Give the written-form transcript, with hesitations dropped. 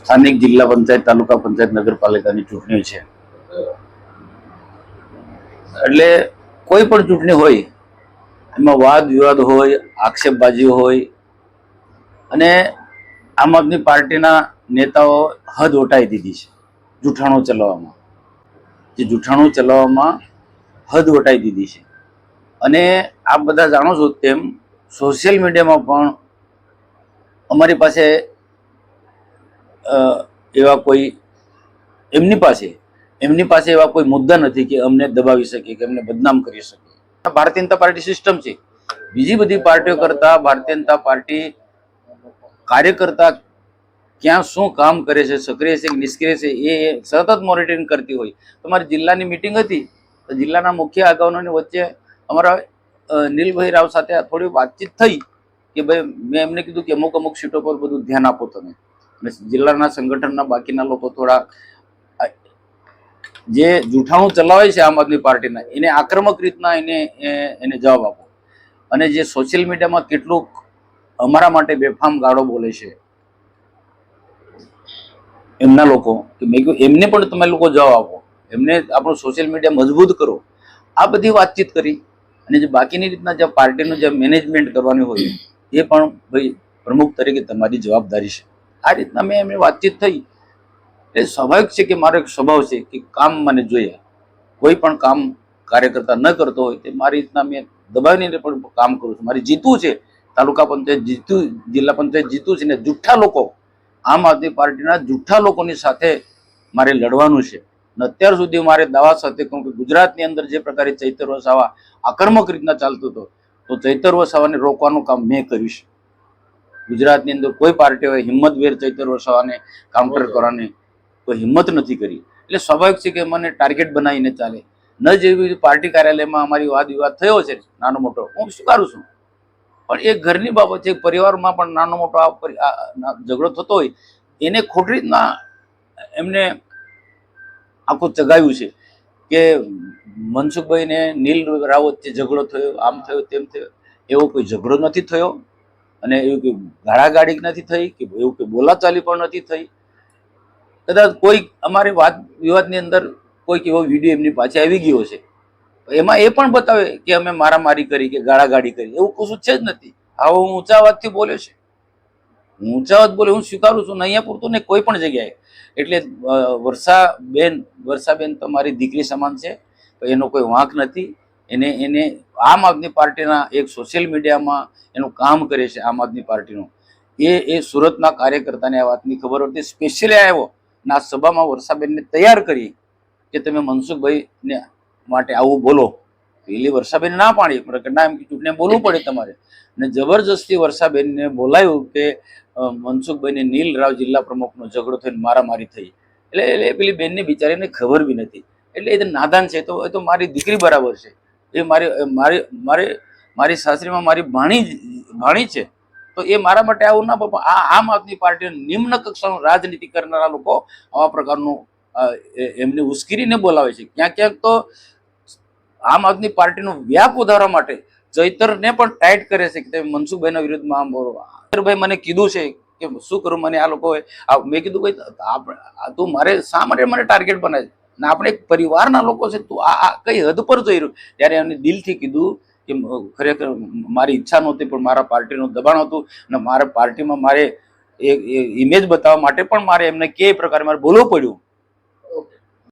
સ્થાનિક જિલ્લા પંચાયત, તાલુકા પંચાયત, નગરપાલિકાની ચૂંટણી છે. એટલે કોઈ પણ ચૂંટણી હોય એમાં વાદ વિવાદ હોય, આક્ષેપબાજી હોય, અને આમ આદમી પાર્ટીના નેતાઓ હદ વટાવી દીધી છે જૂઠાણું ચલાવવામાં. હદ વટાવી દીધી છે. અને આપ બધા જાણો છો તેમ સોશિયલ મીડિયામાં પણ અમારી પાસે એમની પાસે એવા કોઈ મુદ્દા નથી કે અમને દબાવી શકે, કે અમને બદનામ કરી શકે. ભારતીય જનતા પાર્ટી સિસ્ટમ છે. બીજી બધી પાર્ટીઓ કરતા ભારતીય જનતા પાર્ટી કાર્યકર્તા ક્યાં શું કામ કરે છે, સક્રિય છે કે નિષ્ક્રિય છે, એ સતત મોનિટરિંગ કરતી હોય. તમારી જિલ્લાની મિટિંગ હતી તો જિલ્લાના મુખ્ય આગેવાનોની વચ્ચે અમારા નીલભાઈ રાવ સાથે થોડી વાતચીત થઈ કે ભાઈ મેં એમને કીધું કે અમુક સીટો પર બધું ધ્યાન આપો તમે. અને જિલ્લાના સંગઠનના બાકીના લોકો થોડા જે જૂઠાણું ચલાવે છે આમ આદમી પાર્ટીના, એને આક્રમક રીતના એને જવાબ આપો. અને જે સોશિયલ મીડિયામાં કેટલુંક અમારા માટે બેફામ ગાળો બોલે છે એમના લોકો, મેં કહ્યું એમને પણ તમે લોકો જવાબ આપો, એમને આપણું સોશિયલ મીડિયા મજબૂત કરો. આ બધી વાતચીત કરી. અને જે બાકીની રીતના જે પાર્ટીનું જે મેનેજમેન્ટ કરવાની હોય એ પણ ભાઈ પ્રમુખ તરીકે તમારી જવાબદારી છે. આ રીતના મેં એમની વાતચીત થઈ. એ સ્વાભાવિક છે કે મારો એક સ્વભાવ છે કે કામ મને જોઈએ. કોઈ પણ કામ કાર્યકર્તા ન કરતો હોય તે મારી રીતના મેં દબાવીને પણ કામ કરું છું. મારી જીતવું છે, તાલુકા પંચાયત જીતવું, જિલ્લા પંચાયત જીતવું છે. ને જુઠ્ઠા લોકો, આમ આદમી પાર્ટીના જુઠ્ઠા લોકોની સાથે મારે લડવાનું છે. અને અત્યાર સુધી મારે દાવા સાથે કહું કે ગુજરાતની અંદર જે પ્રકારે ચૈતર વસાવા આક્રમક રીતના ચાલતું હતો, તો ચૈતર વસાવાને રોકવાનું કામ મેં કરીશ. ગુજરાતની અંદર કોઈ પાર્ટીઓએ હિંમતભેર ચૈતર વસાવાને કાઉન્ટર કરવાની કોઈ હિંમત નથી કરી. એટલે સ્વાભાવિક છે કે મને ટાર્ગેટ બનાવીને ચાલે. ન જેવી પાર્ટી કાર્યાલયમાં અમારી વાદ વિવાદ થયો છે નાનો મોટો, હું સ્વીકારું છું, પણ એ ઘરની બાબત છે. પરિવારમાં પણ નાનો મોટો ઝઘડો થતો હોય એને ખોટી રીતના એમને આખું ચગાવ્યું છે કે મનસુખભાઈ ને નીલ રાવ વચ્ચે ઝઘડો થયો, આમ થયો, તેમ થયો. એવો કોઈ ઝઘડો નથી થયો. અને એવું કે ગાળાગાળી નથી થઈ, કે એવું કે બોલાચાલી પણ નથી થઈ. કદાચ કોઈ અમારી વાત વિવાદની અંદર કોઈક એવો વિડીયો એમની પાછળ આવી ગયો છે, એમાં એ પણ બતાવે કે અમે મારામારી કરી કે ગાળાગાળી કરી, એવું કશું છે જ નથી. આવો હું ઊંચા અવાજથી બોલ્યો છે, ઊંચા અવાજ બોલે, હું સ્વીકારું છું. અહીંયા પૂરતું ને કોઈ પણ જગ્યાએ. એટલે વર્ષાબેન તમારી દીકરી સમાન છે, એનો કોઈ વાંક નથી. એને આમ આદમી પાર્ટીના એક સોશિયલ મીડિયામાં એનું કામ કરે છે આમ આદમી પાર્ટીનું. એ સુરતના કાર્યકર્તાને આ વાતની ખબર હતી, સ્પેશિયલી આવ્યો અને આ સભામાં વર્ષાબેનને તૈયાર કરી કે તમે મનસુખભાઈને માટે આવું બોલો. પેલી વર્ષાબેન ના પાડી, ના એમ ચૂંટણી બોલવું પડે તમારે. અને જબરજસ્તી વર્ષાબેનને બોલાયું કે મનસુખભાઈને નીલ રાવ જિલ્લા પ્રમુખનો ઝઘડો થઈને મારામારી થઈ. એટલે પેલી બેનની બિચારીને ખબર બી નથી. એટલે એ નાદાન છે. તો એ તો મારી દીકરી બરાબર છે. એ મારી સાસરીમાં મારી ભાણી છે. તો એ મારા માટે આવું ના બાપા. આમ આદમી પાર્ટી નિમ્ન કક્ષાનું રાજનીતિ કરનારા લોકો આવા પ્રકારનું એમને ઉશ્કેરીને બોલાવે છે. ક્યાંક તો આમ આદમી પાર્ટીનું વ્યાપ વધારવા માટે ચૈતરને પણ ટાઈટ કરે છે કે તમે મનસુખભાઈના વિરુદ્ધમાં આમ બોલો. ચૈતરભાઈ મને કીધું છે કે શું કરું, મને આ લોકોએ મેં કીધું ભાઈ તું મારે શા માટે મને ટાર્ગેટ બનાવે? ને આપણે એક પરિવારના લોકો છે, તું આ કઈ હદ પર જઈ રહ્યું. ત્યારે એમને દિલથી કીધું કે ખરેખર મારી ઈચ્છા નહોતી, પણ મારા પાર્ટીનું દબાણ હતું અને મારા પાર્ટીમાં મારે એક ઇમેજ બતાવવા માટે પણ મારે એમને કે પ્રકારે મારે બોલવું પડ્યું.